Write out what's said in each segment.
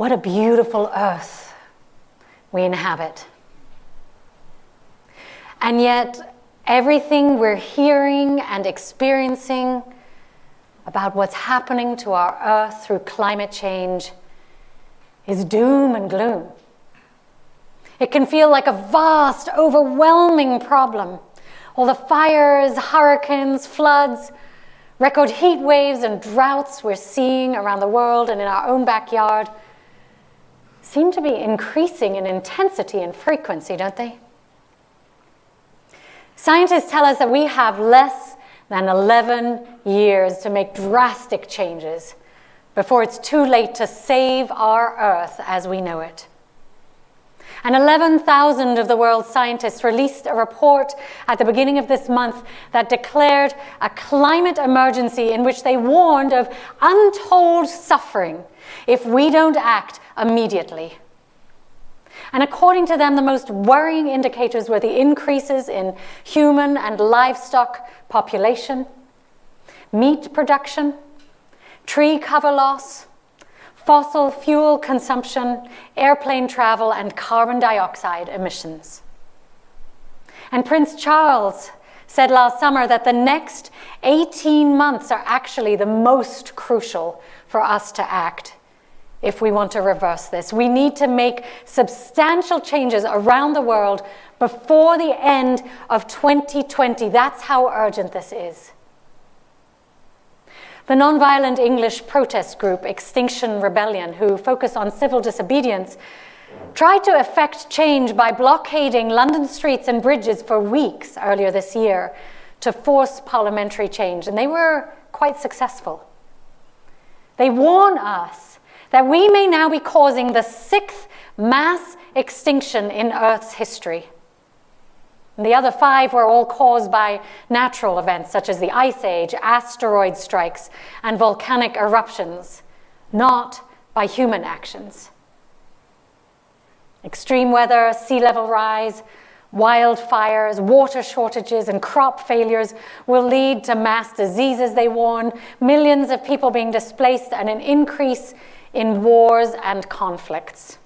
What a beautiful earth we inhabit. And yet, everything we're hearing and experiencing about what's happening to our earth through climate change is doom and gloom. It can feel like a vast, overwhelming problem. All the fires, hurricanes, floods, record heat waves and droughts we're seeing around the world and in our own backyard seem to be increasing in intensity and frequency, don't they? Scientists tell us that we have less than 11 years to make drastic changes before it's too late to save our Earth as we know it. And 11,000 of the world's scientists released a report at the beginning of this month that declared a climate emergency in which they warned of untold suffering if we don't act immediately. And according to them, the most worrying indicators were the increases in human and livestock population, meat production, tree cover loss, fossil fuel consumption, airplane travel, and carbon dioxide emissions. And Prince Charles said last summer that the next 18 months are actually the most crucial for us to act if we want to reverse this. We need to make substantial changes around the world before the end of 2020. That's how urgent this is. The nonviolent English protest group Extinction Rebellion, who focus on civil disobedience, tried to effect change by blockading London streets and bridges for weeks earlier this year to force parliamentary change, and they were quite successful. They warn us that we may now be causing the 6th mass extinction in Earth's history. And the other 5 were all caused by natural events such as the Ice Age, asteroid strikes, and volcanic eruptions, not by human actions. Extreme weather, sea level rise, wildfires, water shortages, and crop failures will lead to mass diseases, they warn, millions of people being displaced, and an increase in wars and conflicts.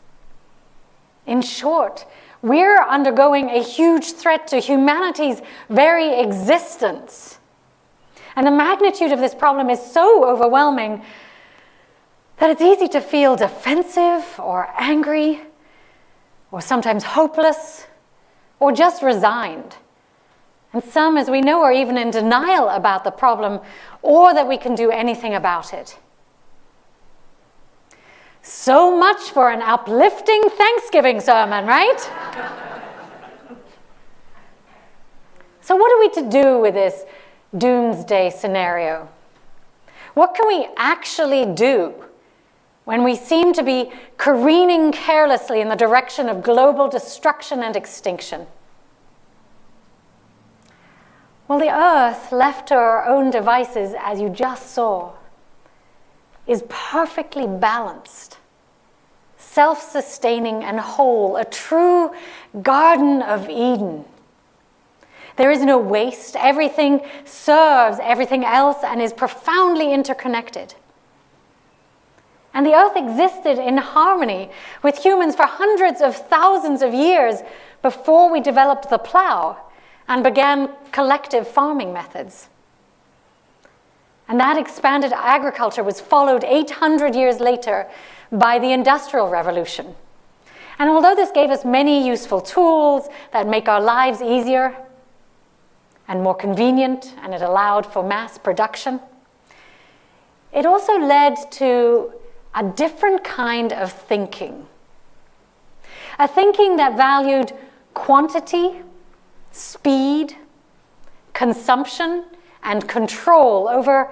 In short, we're undergoing a huge threat to humanity's very existence. And the magnitude of this problem is so overwhelming that it's easy to feel defensive or angry, or sometimes hopeless, or just resigned. And some, as we know, are even in denial about the problem or that we can do anything about it. So much for an uplifting Thanksgiving sermon, right? So what are we to do with this doomsday scenario? What can we actually do when we seem to be careening carelessly in the direction of global destruction and extinction? Well, the Earth, left to our own devices, as you just saw, is perfectly balanced, self-sustaining and whole, a true Garden of Eden. There is no waste. Everything serves everything else and is profoundly interconnected. And the Earth existed in harmony with humans for hundreds of thousands of years before we developed the plow and began collective farming methods. And that expanded agriculture was followed 800 years later by the Industrial Revolution. And although this gave us many useful tools that make our lives easier and more convenient, and it allowed for mass production, it also led to a different kind of thinking. A thinking that valued quantity, speed, consumption, and control over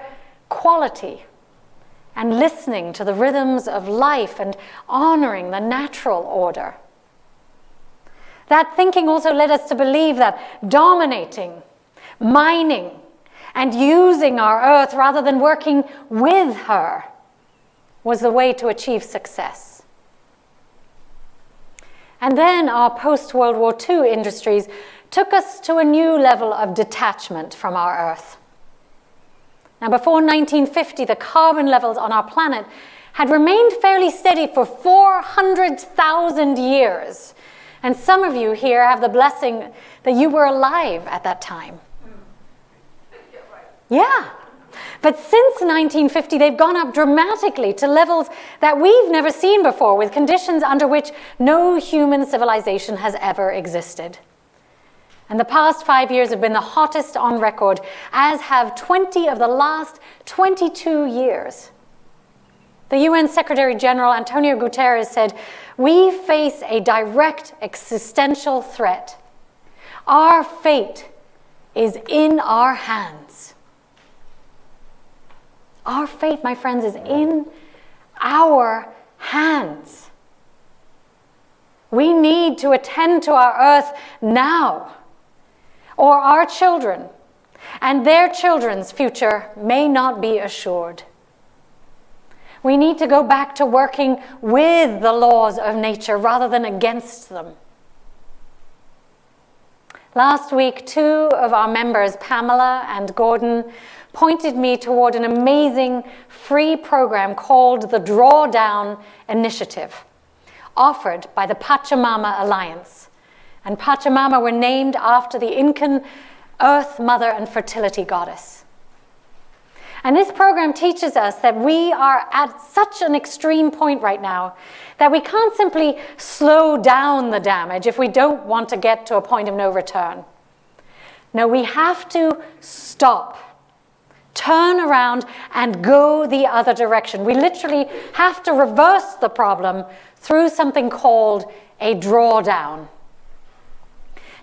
quality, and listening to the rhythms of life and honoring the natural order. That thinking also led us to believe that dominating, mining, and using our Earth rather than working with her was the way to achieve success. And then our post-World War II industries took us to a new level of detachment from our Earth. Now, before 1950, the carbon levels on our planet had remained fairly steady for 400,000 years. And some of you here have the blessing that you were alive at that time. Yeah. But since 1950, they've gone up dramatically to levels that we've never seen before, with conditions under which no human civilization has ever existed. And the past 5 years have been the hottest on record, as have 20 of the last 22 years. The UN Secretary General Antonio Guterres said, "We face a direct existential threat. Our fate is in our hands." Our fate, my friends, is in our hands. We need to attend to our earth now, or our children and their children's future may not be assured. We need to go back to working with the laws of nature rather than against them. Last week, 2 of our members, Pamela and Gordon, pointed me toward an amazing free program called the Drawdown Initiative, offered by the Pachamama Alliance. And Pachamama were named after the Incan Earth Mother and fertility goddess. And this program teaches us that we are at such an extreme point right now that we can't simply slow down the damage if we don't want to get to a point of no return. No, we have to stop, turn around, and go the other direction. We literally have to reverse the problem through something called a drawdown.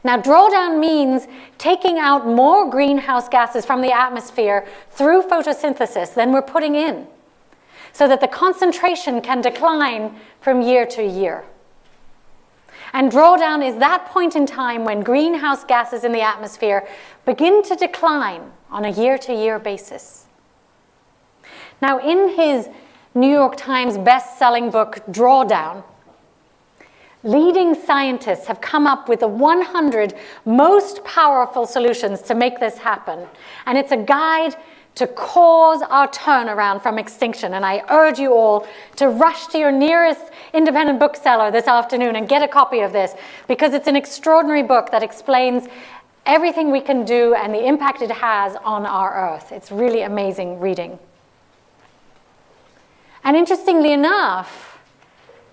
Now, drawdown means taking out more greenhouse gases from the atmosphere through photosynthesis than we're putting in, so that the concentration can decline from year to year. And drawdown is that point in time when greenhouse gases in the atmosphere begin to decline on a year-to-year basis. Now, in his New York Times best-selling book, Drawdown, leading scientists have come up with the 100 most powerful solutions to make this happen. And it's a guide to cause our turnaround from extinction. And I urge you all to rush to your nearest independent bookseller this afternoon and get a copy of this, because it's an extraordinary book that explains everything we can do and the impact it has on our Earth. It's really amazing reading. And interestingly enough,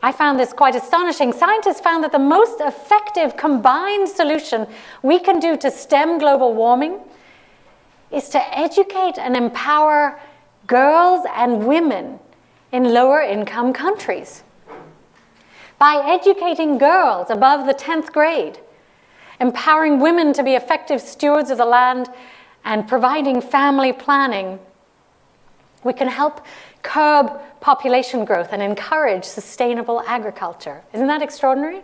I found this quite astonishing. Scientists found that the most effective combined solution we can do to stem global warming is to educate and empower girls and women in lower income countries. By educating girls above the 10th grade, empowering women to be effective stewards of the land, and providing family planning, we can help curb population growth and encourage sustainable agriculture. Isn't that extraordinary?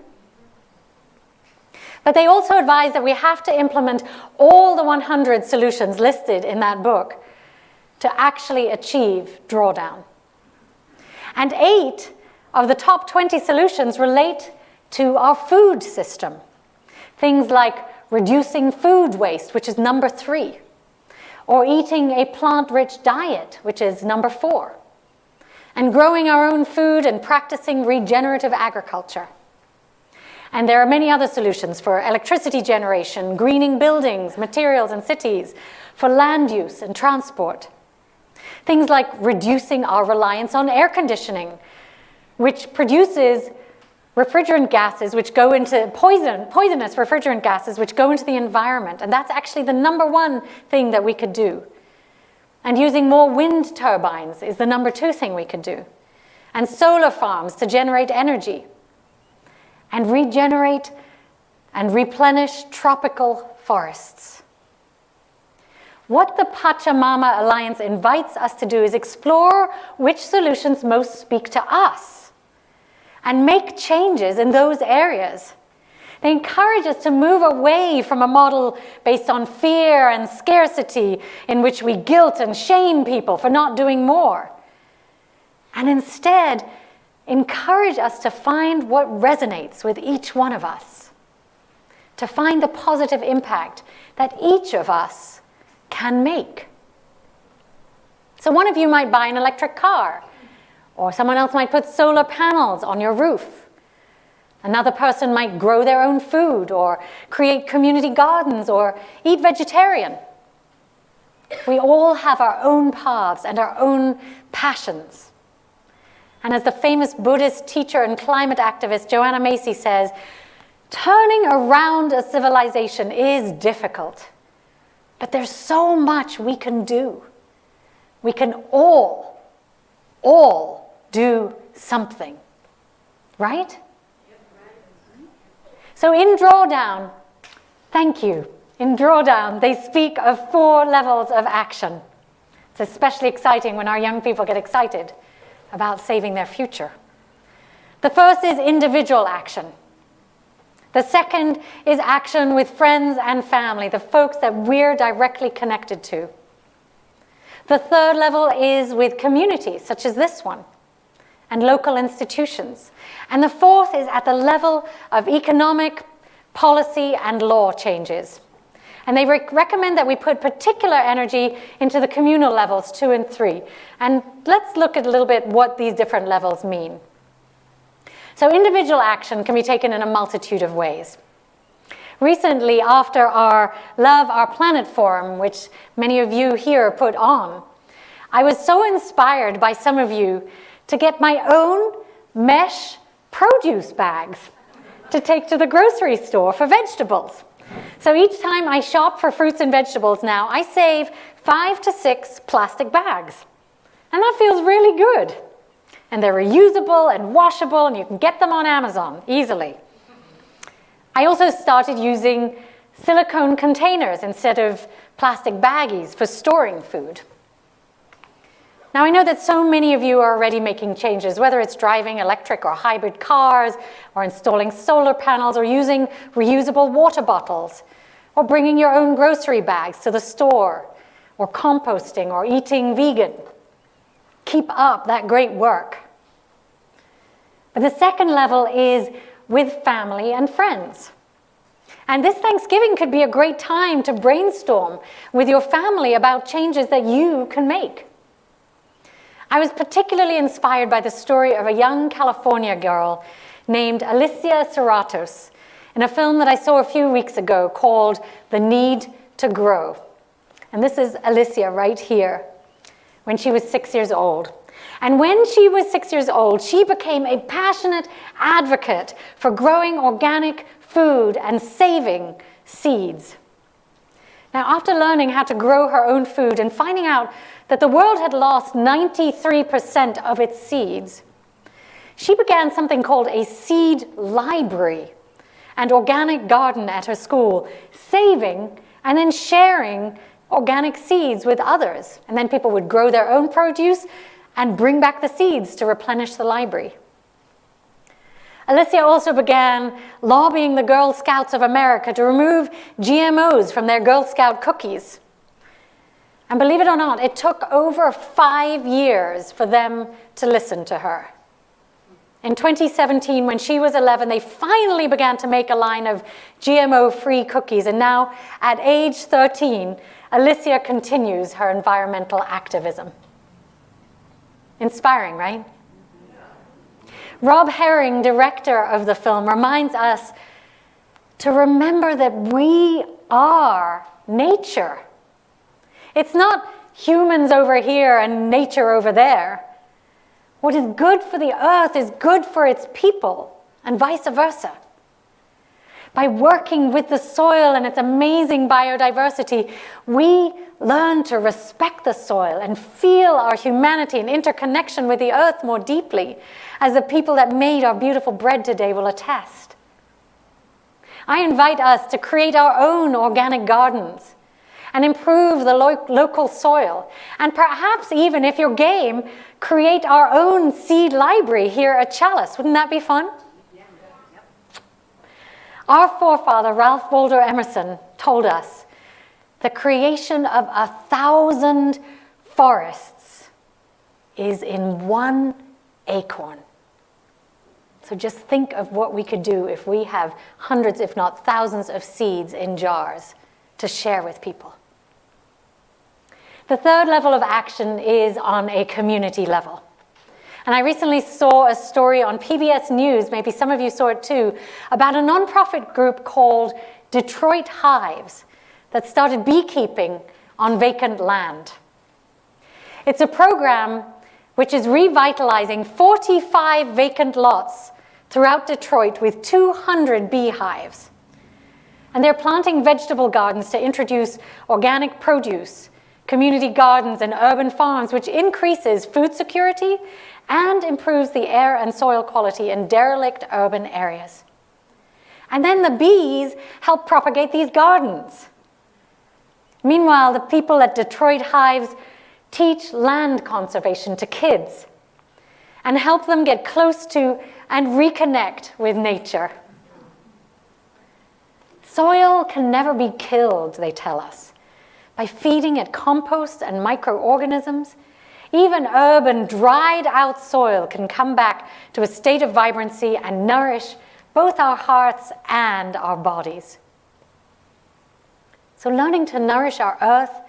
But they also advise that we have to implement all the 100 solutions listed in that book to actually achieve drawdown. And 8 of the top 20 solutions relate to our food system. Things like reducing food waste, which is number 3, or eating a plant-rich diet, which is number 4, and growing our own food and practicing regenerative agriculture. And there are many other solutions for electricity generation, greening buildings, materials, and cities, for land use and transport. Things like reducing our reliance on air conditioning, which produces refrigerant gases which go into poisonous refrigerant gases which go into the environment. And that's actually the number 1 thing that we could do. And using more wind turbines is the number 2 thing we could do. And solar farms to generate energy. And regenerate and replenish tropical forests. What the Pachamama Alliance invites us to do is explore which solutions most speak to us and make changes in those areas. They encourage us to move away from a model based on fear and scarcity, in which we guilt and shame people for not doing more, and instead encourage us to find what resonates with each one of us, to find the positive impact that each of us can make. So one of you might buy an electric car, Or someone else might put solar panels on your roof. Another person might grow their own food or create community gardens or eat vegetarian. We all have our own paths and our own passions. And as the famous Buddhist teacher and climate activist Joanna Macy says, turning around a civilization is difficult, but there's so much we can do. We can all do something, right? So in Drawdown, thank you. In Drawdown, they speak of 4 levels of action. It's especially exciting when our young people get excited about saving their future. The first is individual action. The second is action with friends and family, the folks that we're directly connected to. The third level is with communities, such as this one, and local institutions. And the fourth is at the level of economic, policy, and law changes. And they recommend that we put particular energy into the communal levels 2 and 3. And let's look at a little bit what these different levels mean. So individual action can be taken in a multitude of ways. Recently, after our Love Our Planet Forum, which many of you here put on, I was so inspired by some of you to get my own mesh produce bags to take to the grocery store for vegetables. So each time I shop for fruits and vegetables now, I save 5 to 6 plastic bags. And that feels really good. And they're reusable and washable, and you can get them on Amazon easily. I also started using silicone containers instead of plastic baggies for storing food. Now, I know that so many of you are already making changes, whether it's driving electric or hybrid cars, or installing solar panels, or using reusable water bottles, or bringing your own grocery bags to the store, or composting, or eating vegan. Keep up that great work. But the second level is with family and friends. And this Thanksgiving could be a great time to brainstorm with your family about changes that you can make. I was particularly inspired by the story of a young California girl named Alicia Serratos in a film that I saw a few weeks ago called The Need to Grow. And this is Alicia right here, when she was 6 years old. And when she was 6 years old, she became a passionate advocate for growing organic food and saving seeds. Now, after learning how to grow her own food and finding out that the world had lost 93% of its seeds, she began something called a seed library and organic garden at her school, saving and then sharing organic seeds with others. And then people would grow their own produce and bring back the seeds to replenish the library. Alicia also began lobbying the Girl Scouts of America to remove GMOs from their Girl Scout cookies. And believe it or not, it took over 5 years for them to listen to her. In 2017, when she was 11, they finally began to make a line of GMO-free cookies. And now, at age 13, Alicia continues her environmental activism. Inspiring, right? Rob Herring, director of the film, reminds us to remember that we are nature. It's not humans over here and nature over there. What is good for the earth is good for its people, and vice versa. By working with the soil and its amazing biodiversity, we learn to respect the soil and feel our humanity and interconnection with the earth more deeply, as the people that made our beautiful bread today will attest. I invite us to create our own organic gardens and improve the local soil. And perhaps even, if you're game, create our own seed library here at Chalice. Wouldn't that be fun? Our forefather, Ralph Waldo Emerson, told us the creation of 1,000 forests is in one acorn. So just think of what we could do if we have hundreds, if not thousands, of seeds in jars to share with people. The third level of action is on a community level. And I recently saw a story on PBS News, maybe some of you saw it too, about a nonprofit group called Detroit Hives that started beekeeping on vacant land. It's a program which is revitalizing 45 vacant lots throughout Detroit with 200 beehives. And they're planting vegetable gardens to introduce organic produce, community gardens, and urban farms, which increases food security and improves the air and soil quality in derelict urban areas. And then the bees help propagate these gardens. Meanwhile, the people at Detroit Hives teach land conservation to kids and help them get close to and reconnect with nature. Soil can never be killed, they tell us. By feeding it compost and microorganisms, even urban dried out soil can come back to a state of vibrancy and nourish both our hearts and our bodies. So learning to nourish our earth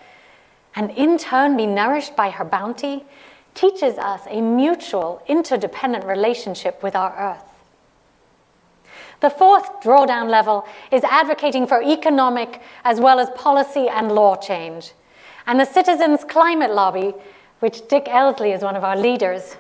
and in turn be nourished by her bounty teaches us a mutual, interdependent relationship with our earth. The fourth drawdown level is advocating for economic as well as policy and law change. And the Citizens Climate Lobby, which Dick Elsley is one of our leaders,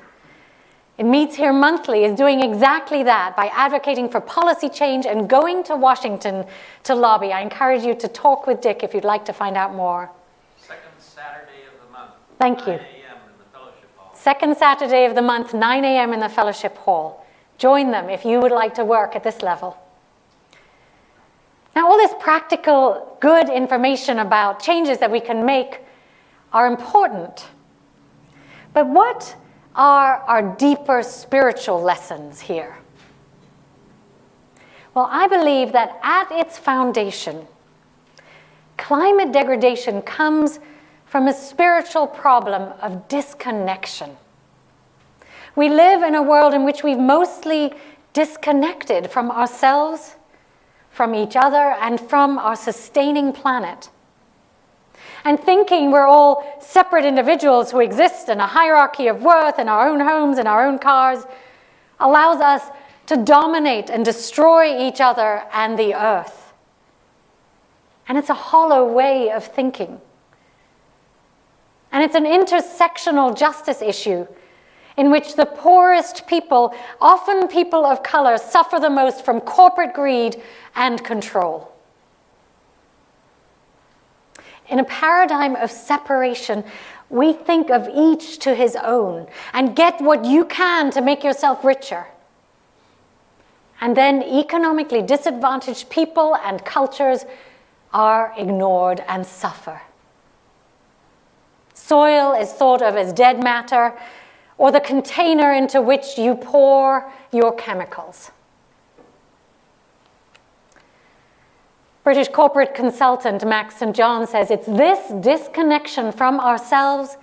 it meets here monthly, is doing exactly that by advocating for policy change and going to Washington to lobby. I encourage you to talk with Dick if you'd like to find out more. Second Saturday of the month. Thank you. 9 a.m. in the fellowship hall. Second Saturday of the month, 9 a.m. in the fellowship hall. Join them if you would like to work at this level. Now, all this practical, good information about changes that we can make are important. But what are our deeper spiritual lessons here? Well, I believe that at its foundation, climate degradation comes from a spiritual problem of disconnection. We live in a world in which we've mostly disconnected from ourselves, from each other, and from our sustaining planet. And thinking we're all separate individuals who exist in a hierarchy of worth in our own homes and our own cars allows us to dominate and destroy each other and the earth. And it's a hollow way of thinking. And it's an intersectional justice issue in which the poorest people, often people of color, suffer the most from corporate greed and control. In a paradigm of separation, we think of each to his own and get what you can to make yourself richer. And then economically disadvantaged people and cultures are ignored and suffer. Soil is thought of as dead matter, or the container into which you pour your chemicals. British corporate consultant Max St. John says it's this disconnection from ourselves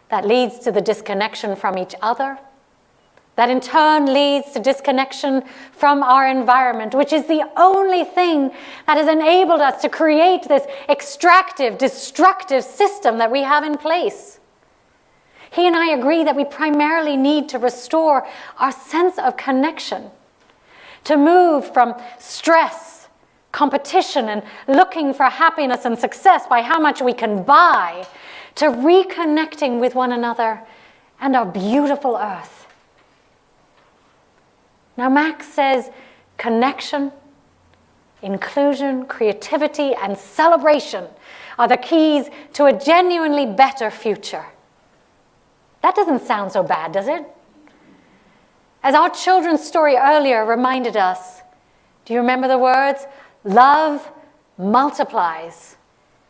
that leads to the disconnection from each other, that in turn leads to disconnection from our environment, which is the only thing that has enabled us to create this extractive, destructive system that we have in place. He and I agree that we primarily need to restore our sense of connection, to move from stress, competition, and looking for happiness and success by how much we can buy, to reconnecting with one another and our beautiful earth. Now, Max says connection, inclusion, creativity, and celebration are the keys to a genuinely better future. That doesn't sound so bad, does it? As our children's story earlier reminded us, do you remember the words? Love multiplies,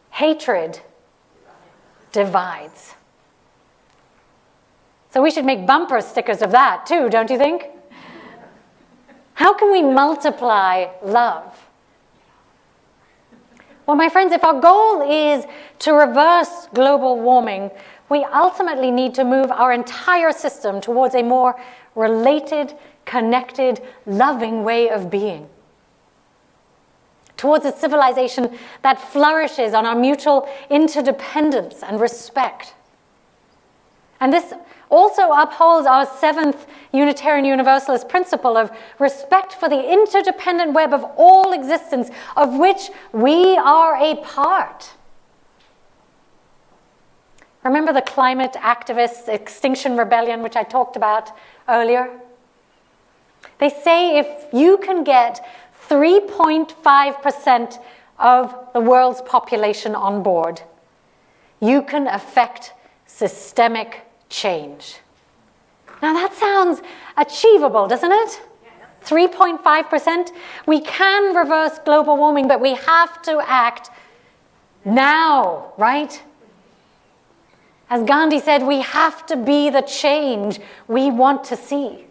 hatred divides. So we should make bumper stickers of that too, don't you think? How can we multiply love? Well, my friends, if our goal is to reverse global warming, we ultimately need to move our entire system towards a more related, connected, loving way of being. Towards a civilization that flourishes on our mutual interdependence and respect. And this also upholds our seventh Unitarian Universalist principle of respect for the interdependent web of all existence, of which we are a part. Remember the climate activists, Extinction Rebellion, which I talked about earlier? They say if you can get 3.5% of the world's population on board, you can affect systemic change. Now that sounds achievable, doesn't it? 3.5%. We can reverse global warming, but we have to act now, right? As Gandhi said, we have to be the change we want to see.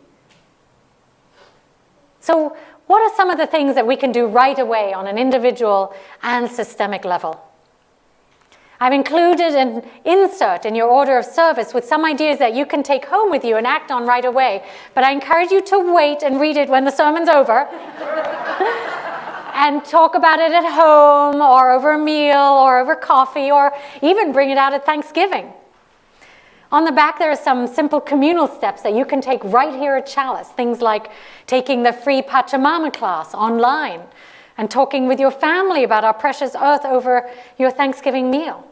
So what are some of the things that we can do right away on an individual and systemic level? I've included an insert in your order of service with some ideas that you can take home with you and act on right away. But I encourage you to wait and read it when the sermon's over and talk about it at home or over a meal or over coffee or even bring it out at Thanksgiving. On the back, there are some simple communal steps that you can take right here at Chalice. Things like taking the free Pachamama class online and talking with your family about our precious earth over your Thanksgiving meal.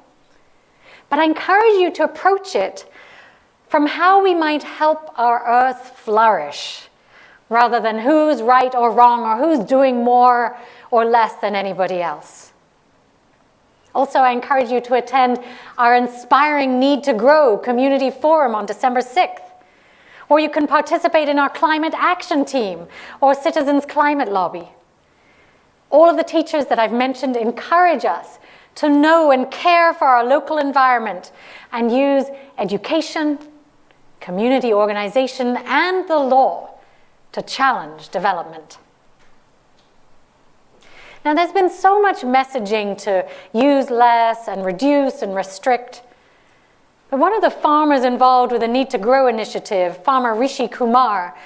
But I encourage you to approach it from how we might help our earth flourish, rather than who's right or wrong or who's doing more or less than anybody else. Also, I encourage you to attend our Inspiring Need to Grow Community Forum on December 6th. Or you can participate in our Climate Action Team or Citizens Climate Lobby. All of the teachers that I've mentioned encourage us to know and care for our local environment and use education, community organization, and the law to challenge development. Now, there's been so much messaging to use less and reduce and restrict. But one of the farmers involved with the Need to Grow initiative, Farmer Rishi Kumar,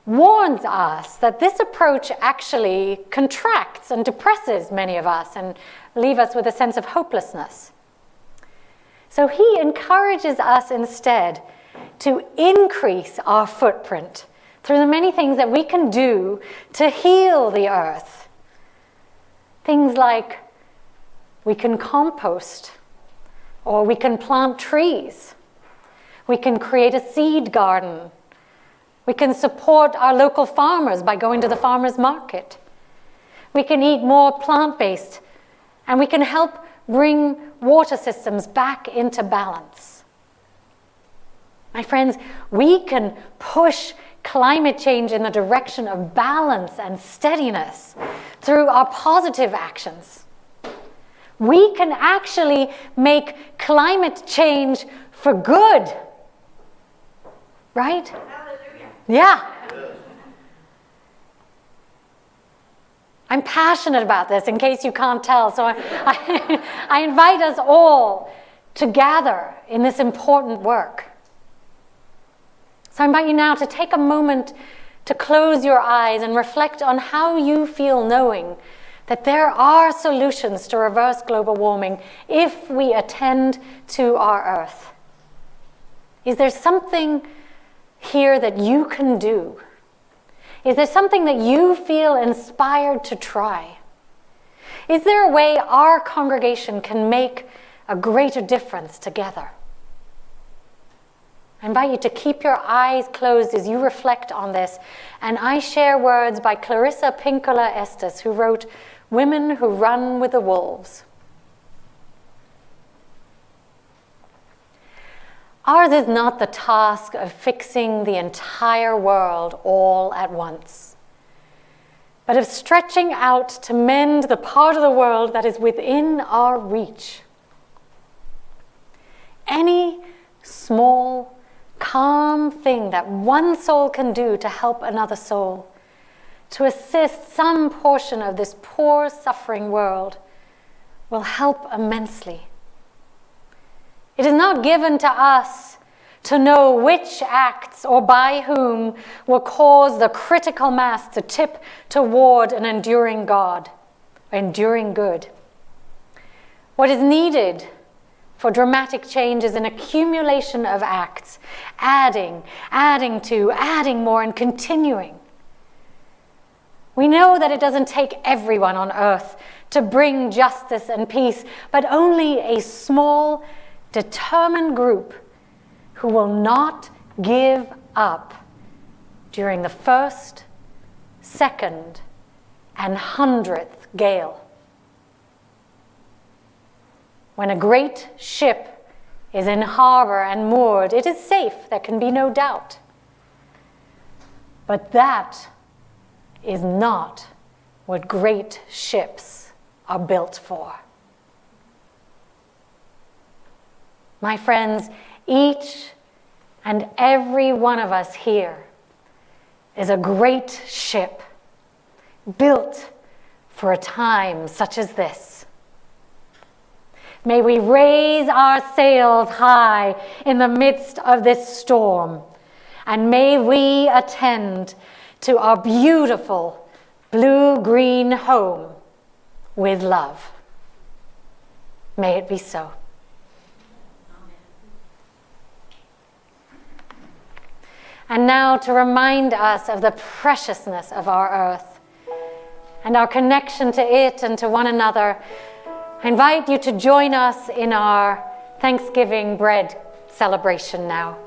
warns us that this approach actually contracts and depresses many of us and leave us with a sense of hopelessness. So he encourages us instead to increase our footprint through the many things that we can do to heal the earth. Things like we can compost, or we can plant trees. We can create a seed garden. We can support our local farmers by going to the farmers market. We can eat more plant-based, and we can help bring water systems back into balance. My friends, we can push climate change in the direction of balance and steadiness through our positive actions. We can actually make climate change for good. Right? Hallelujah. Yeah. I'm passionate about this, in case you can't tell. So I invite us all to gather in this important work. So I invite you now to take a moment to close your eyes and reflect on how you feel knowing that there are solutions to reverse global warming if we attend to our earth. Is there something here that you can do? Is there something that you feel inspired to try? Is there a way our congregation can make a greater difference together? I invite you to keep your eyes closed as you reflect on this, and I share words by Clarissa Pinkola Estes, who wrote Women Who Run with the Wolves. Ours is not the task of fixing the entire world all at once, but of stretching out to mend the part of the world that is within our reach. Any small, calm thing that one soul can do to help another soul, to assist some portion of this poor, suffering world, will help immensely. It is not given to us to know which acts or by whom will cause the critical mass to tip toward an enduring God, enduring good. What is needed For dramatic change is an accumulation of acts, adding to, adding more, and continuing. We know that it doesn't take everyone on earth to bring justice and peace, but only a small, determined group who will not give up during the first, second, and 100th gale. When a great ship is in harbor and moored, it is safe, there can be no doubt. But that is not what great ships are built for. My friends, each and every one of us here is a great ship built for a time such as this. May we raise our sails high in the midst of this storm, and may we attend to our beautiful blue-green home with love. May it be so. And now, to remind us of the preciousness of our earth and our connection to it and to one another, I invite you to join us in our Thanksgiving bread celebration now.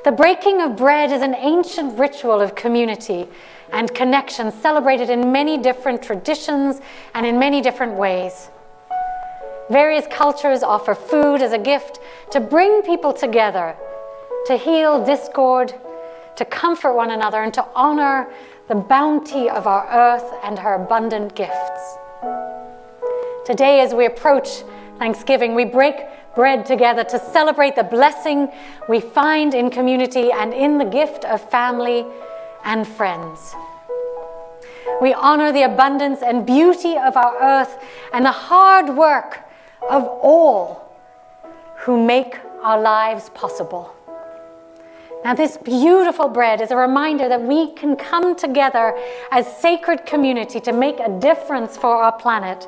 The breaking of bread is an ancient ritual of community and connection celebrated in many different traditions and in many different ways. Various cultures offer food as a gift to bring people together, to heal discord, to comfort one another, and to honor the bounty of our earth and her abundant gifts. Today, as we approach Thanksgiving, we break bread together to celebrate the blessing we find in community and in the gift of family and friends. We honor the abundance and beauty of our earth and the hard work of all who make our lives possible. Now, this beautiful bread is a reminder that we can come together as sacred community to make a difference for our planet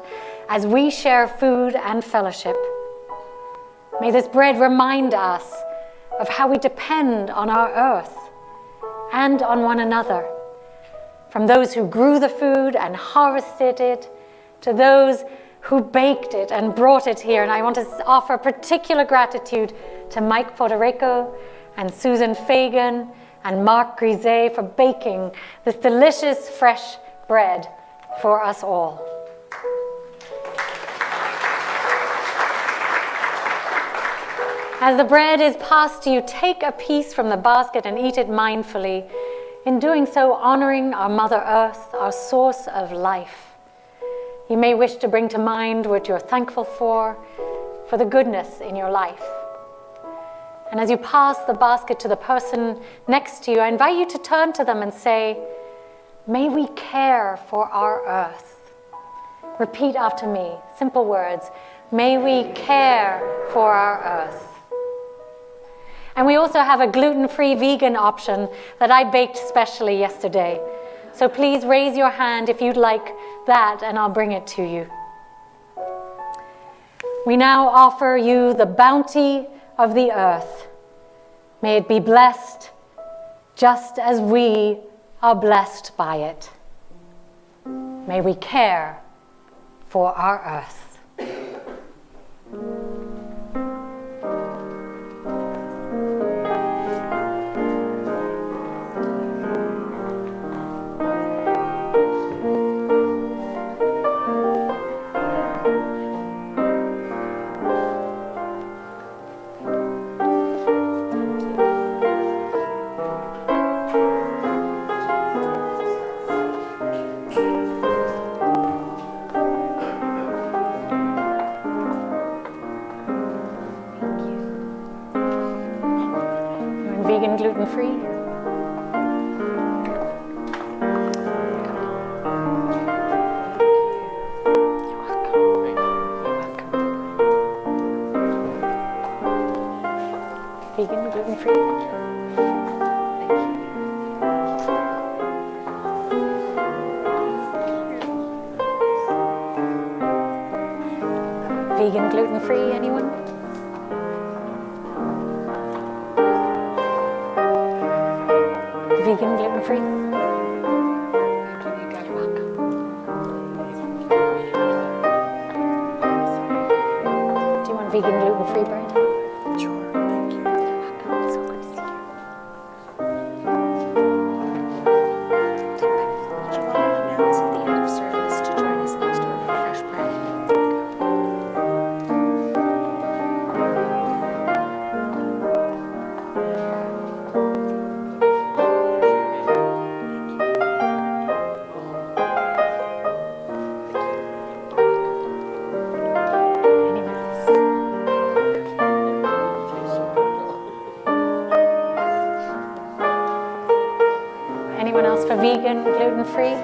as we share food and fellowship. May this bread remind us of how we depend on our earth and on one another, from those who grew the food and harvested it to those who baked it and brought it here. And I want to offer particular gratitude to Mike Puerto Rico and Susan Fagan and Mark Grisey for baking this delicious fresh bread for us all. As the bread is passed to you, take a piece from the basket and eat it mindfully. In doing so, honoring our Mother Earth, our source of life. You may wish to bring to mind what you're thankful for the goodness in your life. And as you pass the basket to the person next to you, I invite you to turn to them and say, "May we care for our earth." Repeat after me, simple words. May we care for our earth. And we also have a gluten-free vegan option that I baked specially yesterday. So please raise your hand if you'd like that, and I'll bring it to you. We now offer you the bounty of the earth. May it be blessed just as we are blessed by it. May we care for our earth. Vegan, gluten-free. You're welcome. Vegan, gluten-free. Vegan, gluten-free, anyone? Vegan, gluten-free? Do you want vegan, gluten-free bread? Sure, thank you. Welcome. So good to see you. Do you want to announce at the end of service to join us next door for fresh bread? Anyone else? Anyone else for vegan, gluten-free?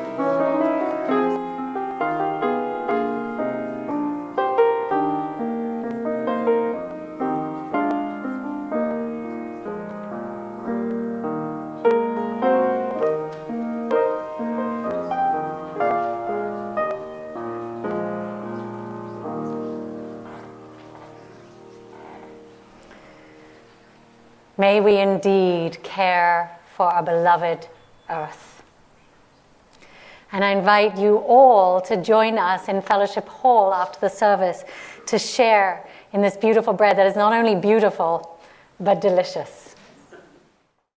May we indeed care for our beloved earth. And I invite you all to join us in Fellowship Hall after the service to share in this beautiful bread that is not only beautiful, but delicious.